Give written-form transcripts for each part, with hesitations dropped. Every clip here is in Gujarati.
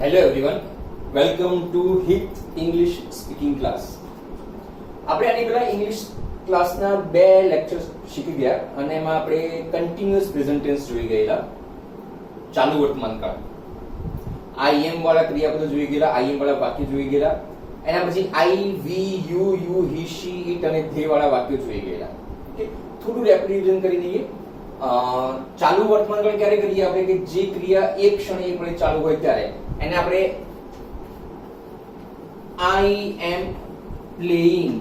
Hello everyone, welcome to hit English speaking class. આપણે આની પહેલા ઇંગ્લિશ ક્લાસના 2 લેક્ચર્સ શીખી ગયા અને એમાં આપણે કન્ટિન્યુઅસ પ્રેઝન્ટ ટેન્સ જોઈ ગયેલા, ચાલુ વર્તમાન કાળ. આઈ એમ વાળા ક્રિયાપદો જોઈ ગયેલા, આઈ એમ વાળા વાક્ય જોઈ ગયેલા. એના પછી આઈ, we, you, he, she, it અને ધે વાળા વાક્યો જોઈ ગયેલા. ઓકે, થોડું રેપિડ રિવિઝન કરી દઈએ. ચાલુ વર્તમાન કાળ ક્યારે કરીએ આપણે કે જે ક્રિયા એક ક્ષણે એક વડે ચાલુ હોય ત્યારે એને આપણે આઈ એમ પ્લેઇંગ,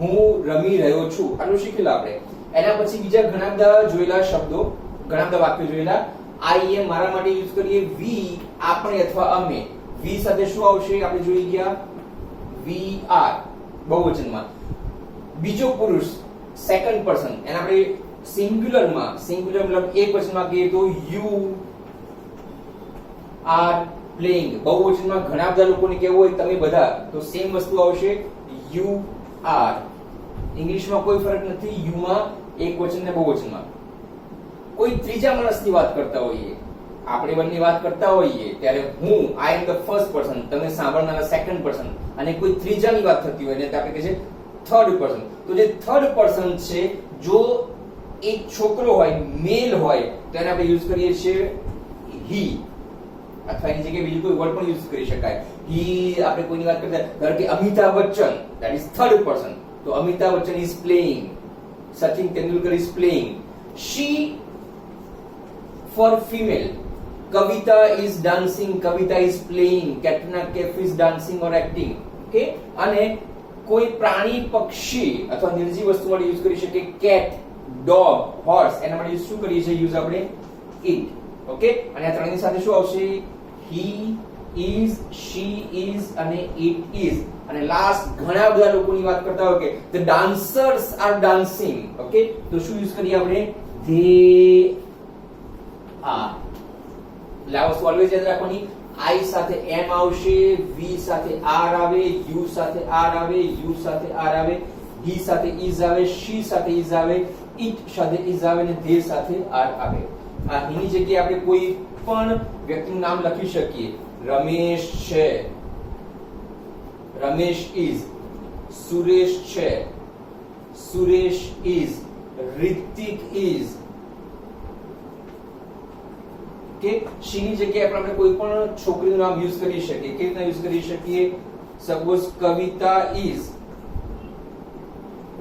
હું રમી રહ્યો છું, આટલું શીખેલા આપણે. એના પછી બીજા ઘણા બધા જોયેલા શબ્દો, ઘણા બધા વાક્યો જોયેલા. આઈ એમ મારા માટે યુઝ કરીએ, વી આપણે અથવા અમે. વી સાથે શું આવશે આપણે જોઈ ગયા, વી આર બહુવચનમાં. બીજો પુરુષ સેકન્ડ પર્સન એને આપણે સિંગ્યુલરમાં, સિંગ્યુલર મતલબ એક વચનમાં કહીએ તો યુ આર પ્લેઇંગ. બહુવચનમાં ઘણા બધા લોકોને કહેવું હોય તમે બધા, તો સેમ વસ્તુ આવશે યુ આર. ઇંગ્લિશમાં કોઈ ફરક નથી યુ માં એક વચન ને બહુવચનમાં. કોઈ ત્રીજા માણસની વાત કરતા હોઈએ, આપણે બંને વાત કરતા હોઈએ ત્યારે હું આઈ એમ ધ ફર્સ્ટ પર્સન, તમે સાંભળનારા સેકન્ડ પર્સન, અને કોઈ ત્રીજાની વાત થતી હોય ને આપણે કહે છે થર્ડ પર્સન. તો જે થર્ડ પર્સન છે, જો એક છોકરો હોય, મેલ હોય, તો એને આપણે યુઝ કરીએ છીએ હી, અથવા એની જગ્યાએ બીજું કોઈ વર્ડ પણ યુઝ કરી શકાય. હી આપણે કોઈની વાત કરતા, ધારો કે Amitabh Bachchan, that is third person, તો Amitabh Bachchan is playing, Sachin Tendulkar is playing. She for female, Kavita is dancing, Kavita is playing, Katrina Kaif is dancing or acting. Okay, અને કોઈ પ્રાણી, પક્ષી અથવા નિર્જીવ વસ્તુ માટે યુઝ કરી શકીએ કેટ, ડોગ, હોર્સ, એના માટે શું કરીએ છીએ યુઝ આપણે ઇટ. ઓકે, અને આ ત્રણની સાથે શું આવશે, હી ઇઝ, શી ઇઝ અને ઇટ ઇઝ. અને લાસ્ટ ઘણા બધા લોકોની વાત કરતા હોય કે the dancers are dancing. Okay, તો શું યુઝ કરીએ આપણે, ધે આર. એટલે આ વસ્તુ ઓલવેઝ યાદ રાખવાની. આઈ સાથે એમ આવશે, વી સાથે આર આવે, યુ સાથે આર આવે, યુ સાથે આર આવે, હી સાથે ઇઝ આવે, શી સાથે ઇઝ આવે, ઇટ સાથે ઇઝ આવે અને ધે સાથે આર આવે. આ એની જગ્યાએ આપણે કોઈ પણ વ્યક્તિનું નામ લખી શકીએ. રમેશ છે, રમેશ ઇઝ. સુરેશ છે, સુરેશ ઇઝ. રિતિક ઇઝ. કે શીની જગ્યાએ આપણે કોઈ પણ છોકરીનું નામ યુઝ કરી શકીએ. કેવી રીતના યુઝ કરી શકીએ, suppose Kavita is,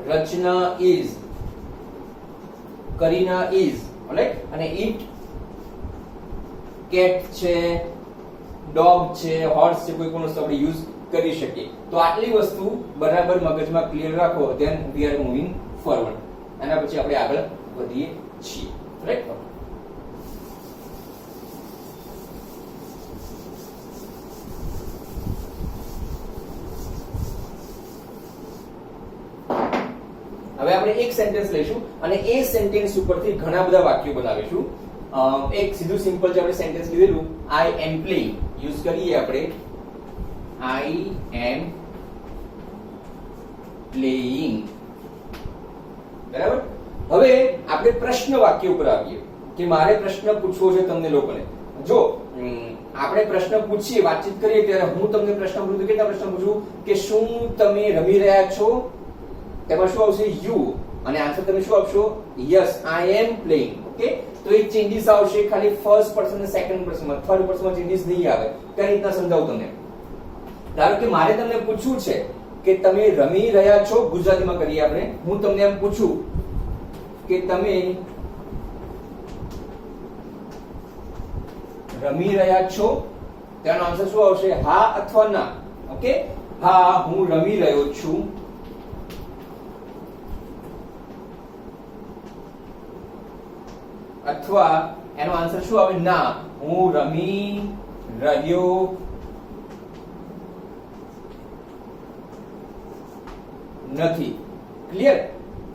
Rachana is, Kareena is. Alright, અને ઇટ કેટ છે, ડોગ છે, હોર્સ છે, કોઈ પણ વસ્તુ આપણે યુઝ કરી શકીએ. તો આટલી વસ્તુ બરાબર મગજમાં ક્લિયર રાખો, then we are moving forward. એના પછી આપણે આગળ વધીએ છીએ. રાઈટ, હવે આપણે એક સેન્ટેન્સ લઈશું અને એ સેન્ટેન્સ ઉપરથી ઘણા બધા વાક્યો બનાવીશું. એક સીધું સિમ્પલ જે આપણે સેન્ટેન્સ લીધેલું, આઈ એમ પ્લેઇંગ, યુઝ કરીએ આપણે આઈ એમ પ્લેઇંગ. બરાબર. હવે આપણે પ્રશ્ન વાક્ય ઉપર આવીએ કે મારે પ્રશ્ન પૂછવો છે તમને લોકોને. જો આપણે પ્રશ્ન પૂછીએ, વાતચીત કરીએ ત્યારે હું તમને પ્રશ્ન પૂછું, કેટલા પ્રશ્ન પૂછું કે શું તમે રમી રહ્યા છો, તેમાં શું આવશે યુ, અને આન્સર તમે શું આપશો, yes I M playing. Okay, તો એ ચેન્જીસ આવશે ખાલી ફર્સ્ટ પર્સન અને સેકન્ડ પર્સનમાં, થર્ડ પર્સનમાં ચેન્જીસ નહીં આવે. કઈ રીતના સમજાવું તમને. ધારો કે મારે તમને પૂછવું છે કે તમે રમી રહ્યા છો, ગુજરાતીમાં કરીએ આપણે. હું તમને એમ પૂછું કે તમે રમી રહ્યા છો, તેનો આન્સર શું આવશે, હા અથવા ના. ઓકે, હા હું રમી રહ્યો છું, અથવા એનો આન્સર શું આવે, ના હું રમી રહ્યો નથી. ક્લિયર.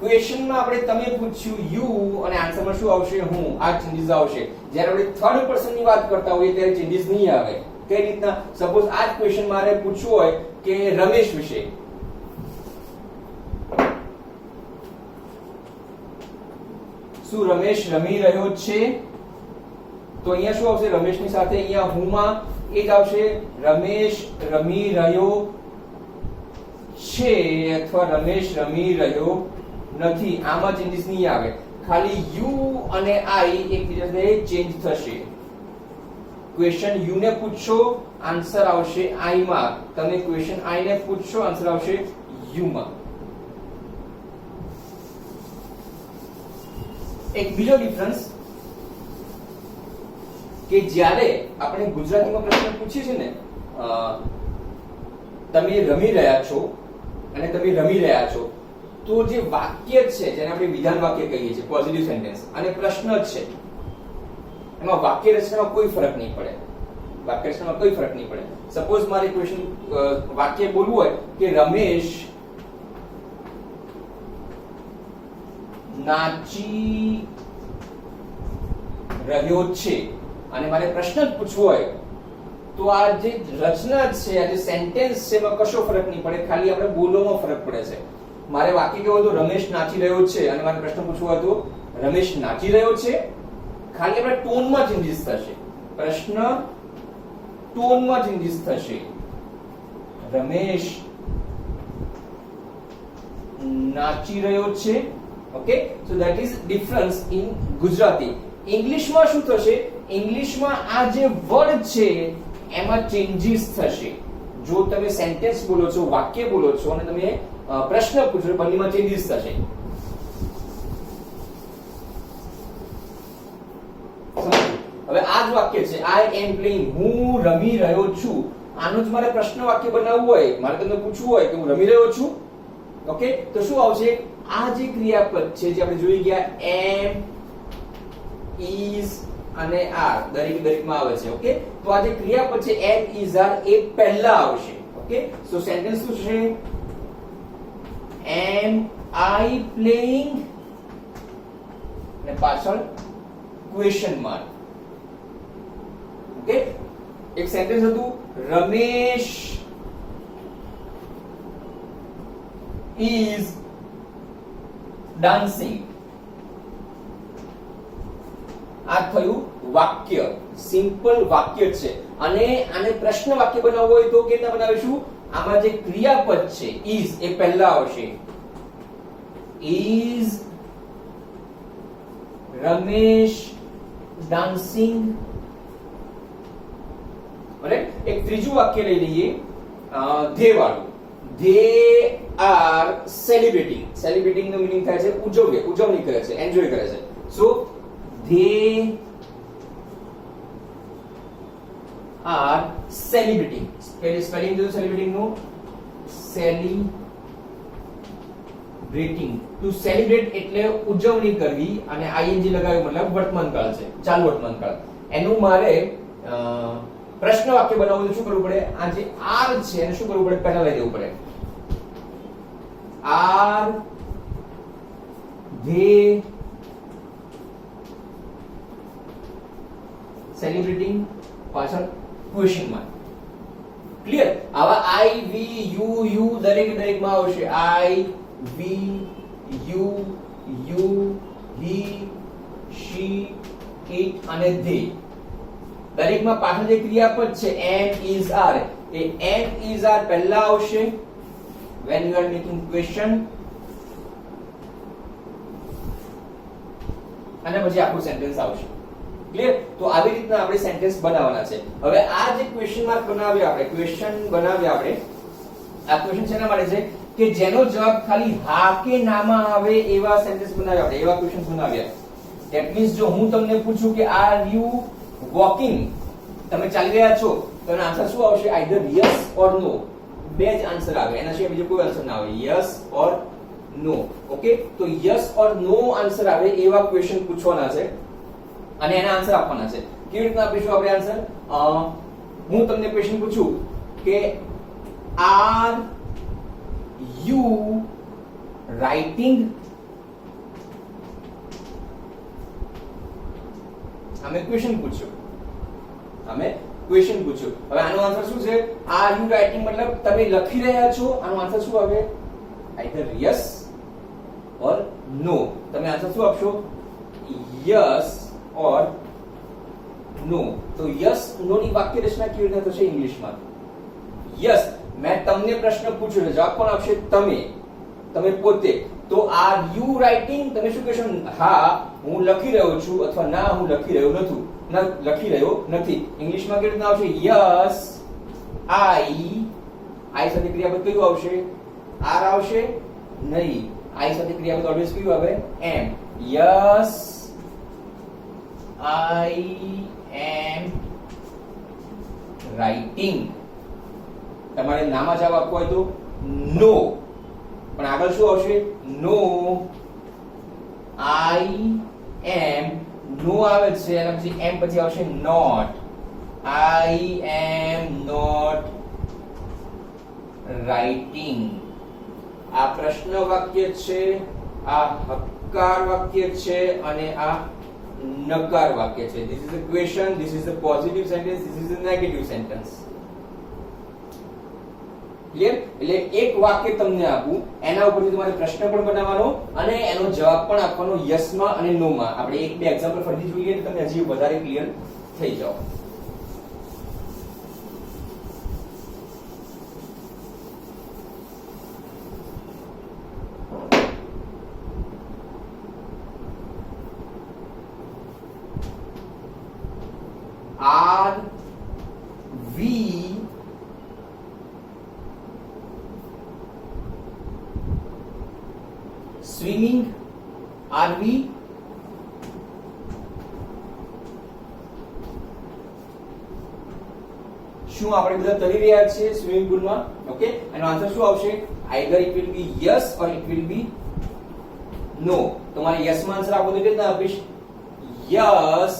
ક્વેશ્ચનમાં આપણે તમે પૂછ્યું યુ અને આન્સરમાં શું આવશે, હું. આ ચેન્જીસ આવશે. જ્યારે આપણે થર્ડ પર્સનની વાત કરતા હોઈએ ત્યારે ચેન્જીસ નહીં આવે. કઈ રીતના, સપોઝ આ જ ક્વેશ્ચન મારે પૂછવું હોય કે રમેશ વિશે, શું રમેશ રમી રહ્યો છે, તો અહીંયા શું આવશે? રમેશની સાથે અહીંયા હું માં એ જ આવશે, રમેશ રમી રહ્યો છે અથવા રમેશ રમી રહ્યો નથી. આમાં ચેન્જીસ નહીં આવે, ખાલી યુ અને આઈ એકબીજા સાથે ચેન્જ થશે. ક્વેશ્ચન યુ ને પૂછશો, આન્સર આવશે આઈ માં. તમે ક્વેશ્ચન આઈ ને પૂછશો, આન્સર આવશે યુ માં. એક બીજો ડિફરન્સ કે જ્યારે આપણે ગુજરાતીમાં પ્રશ્ન પૂછીએ છીએ ને, તમે રમી રહ્યા છો અને તમે રમી રહ્યા છો, તો જે વાક્ય છે જેને આપણે વિધાન વાક્ય કહીએ છીએ, પોઝિટિવ સેન્ટેન્સ, અને પ્રશ્ન છે, એમાં વાક્ય રચનામાં કોઈ ફરક નહીં પડે. વાક્ય રચનામાં કોઈ ફરક નહીં પડે. સપોઝ મારે ક્વેશ્ચન વાક્ય બોલવું હોય કે રમેશ નાચી રહ્યો છે, અને મારે પ્રશ્ન જ પૂછવો હોય, તો આ જે રચના છે, આ જે સેન્ટેન્સ છે, એમાં કશો ફરક નહીં પડે, ખાલી આપણે બોલવામાં ફરક પડે છે. મારે વાક્ય કેવું હતું? રમેશ નાચી રહ્યો છે, અને મારે પ્રશ્ન પૂછવો હતો રમેશ નાચી રહ્યો છે. ખાલી આપણે ટોનમાં ચેન્જીસ થશે. પ્રશ્ન ટોનમાં ચેન્જીસ થશે. રમેશ નાચી રહ્યો છે. Okay, so that is difference in Gujarati. ઇંગ્લિશમાં શું થશે? ઇંગ્લિશમાં આ જે વર્ડ છે એમાં ચેન્જીસ થશે. જો તમે સેન્ટેન્સ બોલો છો, વાક્ય બોલો છો, અને તમે પ્રશ્ન પૂછો, બંનેમાં ચેન્જીસ થશે. હવે આ જ વાક્ય છે, આઈ એમ પ્લેઇંગ, હું રમી રહ્યો છું. આનું જ મારે પ્રશ્ન વાક્ય બનાવવું હોય, મારે તમને પૂછવું હોય કે હું રમી રહ્યો છું, ઓકે, તો શું આવશે? આ જે ક્રિયાપદ છે જે આપણે જોઈ ગયા, એમ, ઇઝ અને આર, દરેકમાં આવે છે. ઓકે, તો આ જે ક્રિયાપદ છે એમ, ઇઝ, આર, એ પહેલા આવશે. ઓકે, સો સેન્ટેન્સ શું છે? એમ આઈ પ્લેઇંગ, અને પાછળ ક્વેશ્ચન માર્ક. ઓકે, એક સેન્ટેન્સ હતું રમેશ ઇઝ ડાન્સિંગ. આ થયું વાક્ય, સિમ્પલ વાક્ય છે. અને આને પ્રશ્ન વાક્ય બનાવવું હોય તો કેવી રીતે બનાવીશું? આમાં જે ક્રિયાપદ છે ઇઝ, એ પહેલા આવશે. Is Ramesh dancing. રાઈટ? એક ત્રીજું વાક્ય લઈ લઈએ, ધે વાળું. They are celebrating. સેલિબ્રેટિંગ નો મીનિંગ થાય છે ઉજવણી કરે છે, એન્જોય કરે છે. So they are celebrating. Spelling જો celebrating નું, celebrating. to celebrate એટલે ઉજવણી કરવી, અને ing લગાવ્યું મતલબ વર્તમાન કાળ છે, ચાલુ વર્તમાન કાળ. એનું મારે પ્રશ્ન વાક્ય બનાવવું તો શું કરવું પડે? આ જે આર છે એને શું કરવું પડે? પહેલા લઈ દેવું પડે. આર they સેલિબ્રેટિંગ, પાછળ ક્વેશ્ચન માર્ક. ક્લિયર? આવા આઈ, વી, યુ દરેકમાં આવશે. I, we, you, he, she, it અને ધે. દરેકમાં પાછળ જે ક્રિયાપદ છે એમ, ઇઝ, આર, એ એમ, ઇઝ, આર પહેલા આવશે when you are making question, અને પછી આખું સેન્ટેન્સ આવશે. ક્લિયર? તો આવી રીતના આપણે સેન્ટેન્સ બનાવવાના છે. હવે આ જે ક્વેશ્ચન માર્ક બનાવ્યા આપણે, આ ક્વેશ્ચન શેના માટે છે? કે જેનો જવાબ ખાલી હા કે ના માં આવે એવા સેન્ટેન્સ બનાવ્યા આપણે, એવા ક્વેશ્ચન બનાવ્યા. ધેટ મીન્સ જો હું તમને પૂછું કે આર યુ વોકિંગ, તમે ચાલી રહ્યા છો, તો એનો આન્સર શું આવશે? આઈધર યસ ઓર નો. બે જ આન્સર આવે, એના સિવાય બીજો કોઈ આન્સર ના આવે. Yes or no. ઓકે, તો યસ ઓર નો આન્સર આવે એવા ક્વેશ્ચન પૂછવાના છે, અને એના આન્સર આપવાના છે. કેવી રીતના આપીશું આપણે આન્સર? હું તમને ક્વેશ્ચન પૂછું કે આર યુ રાઇટિંગ, અમે ક્વેશ્ચન પૂછ્યું. હવે આનો આન્સર શું છે? આર યુ રાઇટિંગ મતલબ તમે લખી રહ્યા છો. આનો આન્સર શું આવે? આઈધર યસ ઓર નો. તમે આન્સર શું આપશો? યસ ઓર નો. તો યસ નો ની વાક્ય રચના કેવી રીતે થશે ઇંગ્લિશમાં? યસ, મેં તમને પ્રશ્ન પૂછ્યો, જવાબ કોણ આપશે? તમે પોતે. તો આર યુ રાઇટિંગ? તમે શું કહેશો? હા હું લખી રહ્યો છું, અથવા ના હું લખી રહ્યો નથી. ઇંગ્લિશમાં કેવી રીતે આવશે? યસ આઈ સાથે ક્રિયાપદ કયું આવશે? આર આવશે નહીં. આઈ સાથે ક્રિયાપદ ઓલવેઝ કયું આવે? Am. Yes I am writing. તમારે નામાં જવાબ આપવો હોય તો નો, પણ આગળ શું આવશે? નો આઈ એમ. નો આવે છે અને પછી એમ પછી આવશે not. I am not writing. આ પ્રશ્ન વાક્ય છે, આ હકાર વાક્ય છે અને આ નકાર વાક્ય છે. This is a question, this is a positive sentence, this is a negative sentence. Clear? એટલે એક વાક્ય તમને આપું, એના ઉપરથી તમારે પ્રશ્ન પણ બનાવવાનો અને એનો જવાબ પણ આપવાનો યસ માં અને નો માં. આપણે એક બે એક્ઝામ્પલ ફરીથી જોઈએ તો તમે હજી વધારે ક્લિયર થઈ જાઓ. Are we swimming? Are we? શું આપણે બધા તરી રહ્યા છીએ સ્વિમિંગ પુલમાં? ઓકે, એનો આન્સર શું આવશે? Either it will be yes or it will be no. તમારે યસ માં આન્સર આપો તો કેવી રીતે આપીશ? Yes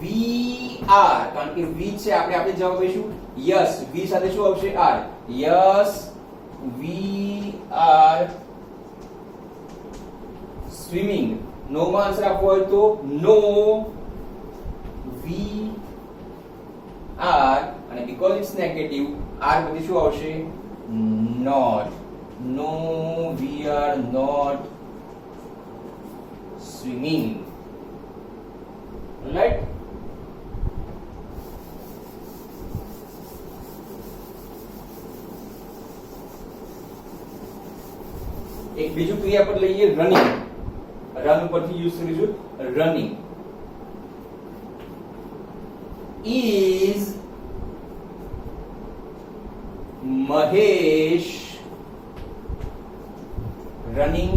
we are. કારણ કે વી છે, આપણે જવાબ આપીશું યસ. વી સાથે શું આવશે? Are. Yes we are swimming. No માં આન્સર આપવો હોય તો નો વી આર, અને બીકોઝ ઇટ્સ નેગેટિવ આર પછી શું આવશે? Not. No we are not swimming. Right? એક બીજું ક્રિયાપદ લઈએ, રનિંગ. રન ઉપરથી યુઝ કરીશું running. Is Mahesh running?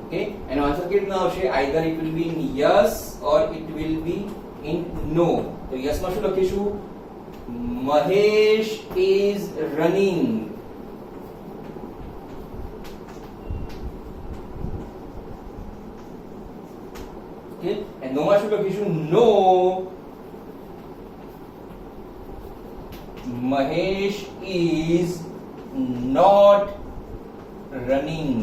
Okay, એનો આન્સર કેવી રીતના આવશે? Either it will be in yes or it will be in no. તો યસ માં શું લખીશું? Mahesh is running. Okay, and no માં શું લખીશું? No Mahesh is not running.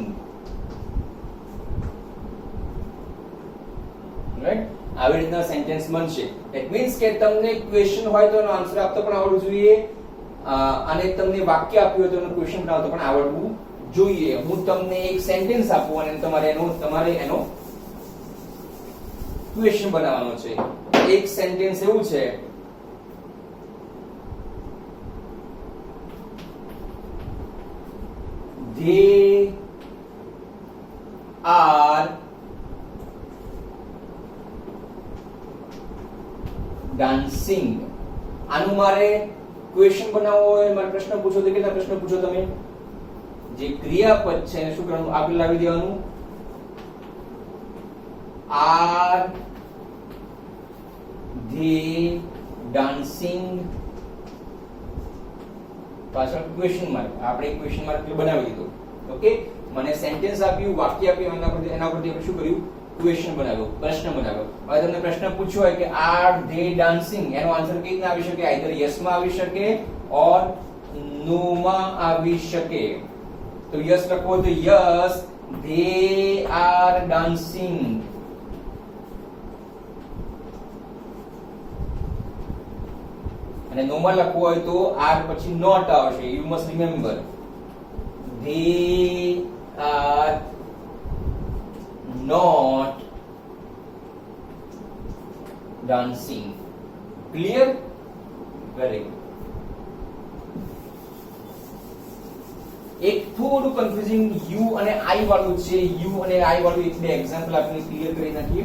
Right? આવી રીતના સેન્ટેન્સ બનશે. ઇટ મીન્સ કે તમને ક્વેશ્ચન હોય તો એનો આન્સર આપતો પણ આવડવું જોઈએ, અને તમને વાક્ય આપ્યું હોય તો એનો ક્વેશ્ચન બનાવતો પણ આવડવું જોઈએ. હું તમને એક સેન્ટેન્સ આપું અને તમારે એનો ક્વેશ્ચન બનાવવાનો છે. એક સેન્ટેન્સ એવું છે, they are dancing. આનું મારે ક્વેશ્ચન બનાવવો હોય, મારે પ્રશ્ન પૂછો તો કેટલા પ્રશ્ન પૂછો તમે? જે ક્રિયાપદ છે એને શું કરવાનું? આગળ લાવી દેવાનું. are they dancing? પાછળ ક્વેશ્ચન માર્ક. આપણે ક્વેશ્ચન માર્ક બનાવી દીધો. ઓકે, મને સેન્ટેન્સ આપ્યું, વાક્ય આપ્યું, એના પરથી આપણે શું કર્યું? ક્વેશ્ચન બનાવ્યો, પ્રશ્ન બનાવ્યો. હવે તમને પ્રશ્ન પૂછ્યો હોય કે આર ધે ડાન્સિંગ, એનો આન્સર કેવી રીતે આવી શકે? આઈધર યસ માં આવી શકે ઓર નો માં આવી શકે. તો યસ લખો તો યસ ધે આર ડાન્સિંગ. અને નો માં લખવું હોય તો આર પછી નોટ આવશે. You must remember, they are not dancing. Clear? Very good. એક થોડું કન્ફ્યુઝિંગ યુ અને આઈ વાળું છે. યુ અને આઈ વાળું એક બે એક્ઝામ્પલ આપણે ક્લિયર કરી નાખીએ.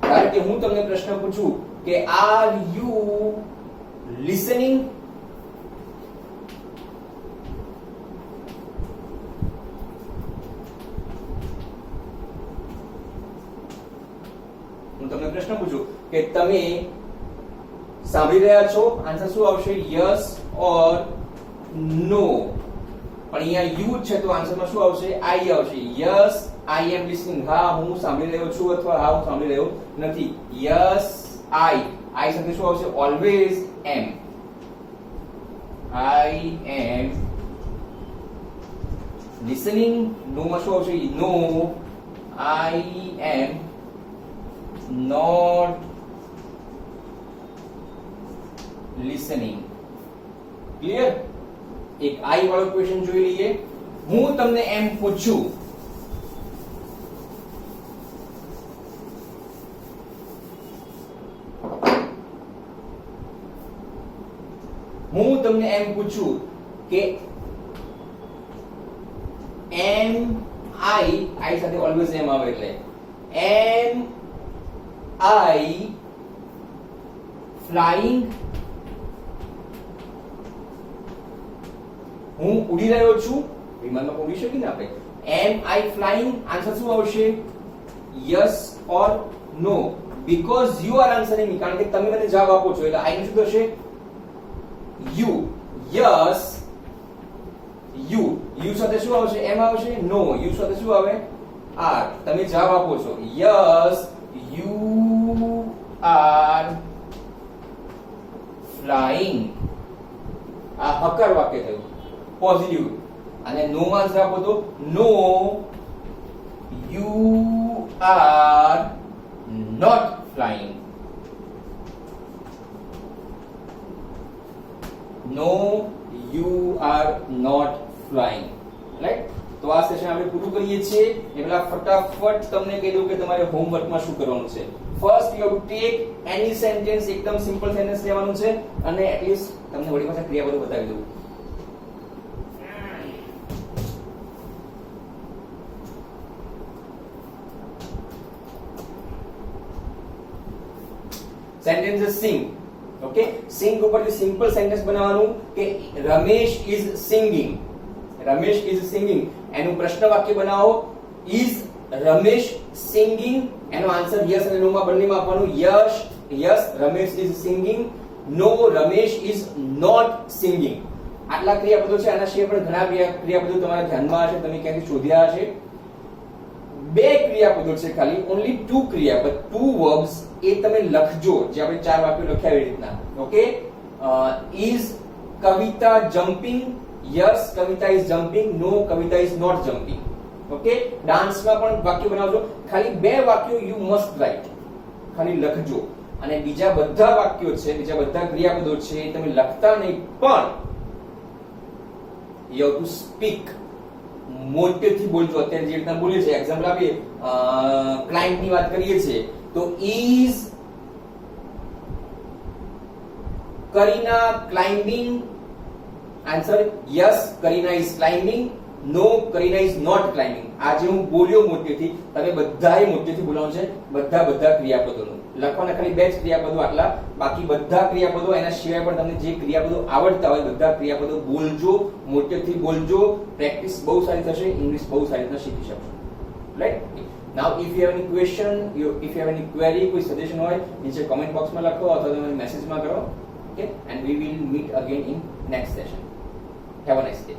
કારણ કે હું તમને પ્રશ્ન પૂછું કે આર યુ લિસનિંગ, હું તમને પ્રશ્ન પૂછું કે તમે સાંભળી રહ્યા છો, આન્સર શું આવશે? યસ ઓર નો. પણ અહીંયા યુ છે તો આન્સરમાં શું આવશે? આઈ આવશે. યસ આઈ એમ લિસનિંગ, હા હું સાંભળી રહ્યો છું, અથવા હા હું સાંભળી રહ્યો નથી. યસ આઈ, આઈ સાથે શું આવશે? ઓલવેઝ એમ. આઈ એમ લિસનિંગ. નો માં શું આવશે? નો આઈ એમ નોટ લિસનિંગ. ક્લિયર? એક આઈ વાળો ક્વેશ્ચન જોઈ લઈએ. હું તમને એમ પૂછું કે એમ આઈ સાથે ઓલવેઝ એમ આવે એટલે એમ આઈ ફ્લાઇંગ, હું ઉડી રહ્યો છું. વિમાનમાં ઉડી શકીએ ને આપણે. એમ આઈ ફ્લાઇંગ, આન્સર શું આવશે? Yes or no. Because you are answering me, કારણ કે તમે મને જવાબ આપો છો એટલે આઈ નું શું થશે? યુ. Yes you. યુ સાથે શું આવશે? એમ આવશે. નો યુ સાથે શું આવે? આર. તમે જવાબ આપો છો યસ યુ આર ફ્લાઇંગ. આ હકાર વાક્ય થયું, પોઝિટિવ. અને નો માં આન્સર આપો તો no you are not flying. No you are not flying. Right? તો આ સેશન આપણે પૂરું કરીએ છીએ. એ પહેલા ફટાફટ તમને કહી દઉં કે તમારે હોમવર્કમાં શું કરવાનું છે. First you have to take any sentence, એકદમ સિમ્પલ સેન્ટેન્સ લેવાનું છે અને એટલીસ્ટ તમને વળી પાછા ક્રિયાપદો બતાવી દઉં. સેન્ટેન્સ સિંગ. ઓકે, સિંગ ઉપરથી સિમ્પલ સેન્ટેન્સ બનાવવાનું કે Ramesh is singing. Ramesh is singing એનું પ્રશ્ન વાક્ય બનાવો. ઇઝ રમેશ સિંગિંગ, એનો આન્સર યસ અને નો માં બંનેમાં આપવાનું. Yes Ramesh is singing. No Ramesh is not singing. આટલા ક્રિયાપદો છે. આના સિવાય પણ ઘણા ક્રિયાપદો તમારા ધ્યાનમાં હશે, તમે ક્યાંથી શોધ્યા હશે. બે ક્રિયાપદો છે ખાલી, ઓન્લી ટુ ક્રિયાપદ, ટુ વર્બ્સ. એ તમે લખજો જે આપણે ચાર વાક્યો લખ્યા એવી રીતના. Okay, is Kavita jumping? Yes Kavita is jumping. No Kavita is not jumping. Okay, ડાન્સમાં પણ વાક્ય બનાવજો. ખાલી બે વાક્યો યુ મસ્ટ રાઇટ, ખાલી લખજો. અને બીજા બધા વાક્યો છે, બીજા બધા ક્રિયાપદો છે તમે લખતા નહીં, પણ યુ હેવ ટુ સ્પીક. મોટેથી બોલજો. અત્યારે જે રીતના બોલીએ છીએ, એક્ઝામ્પલ આપીએ, ક્લાયન્ટની વાત કરીએ છીએ તો is Kareena climbing? Answer yes Kareena is climbing. No Kareena is not climbing. આજે હું બોલ્યો મોટેથી, તમે બધાએ મોટેથી બોલવાનું છે. બધા ક્રિયાપદોનું લખવાના ખાલી બે જ ક્રિયાપદો આટલા, બાકી બધા ક્રિયાપદો એના સિવાય પણ તમને જે ક્રિયાપદો આવડતા હોય બધા ક્રિયાપદો બોલજો, મોટેથી બોલજો. પ્રેક્ટિસ બહુ સારી થશે, ઇંગ્લિશ બહુ સારી રીતે શીખી શકશો. Right? Now if you have any question, if you have any query, કોઈ સજેશન હોય નીચે કમેન્ટ બોક્સમાં લખો અથવા તમે મેસેજમાં કરો. Okay, and we will meet again in next session. Have a nice day.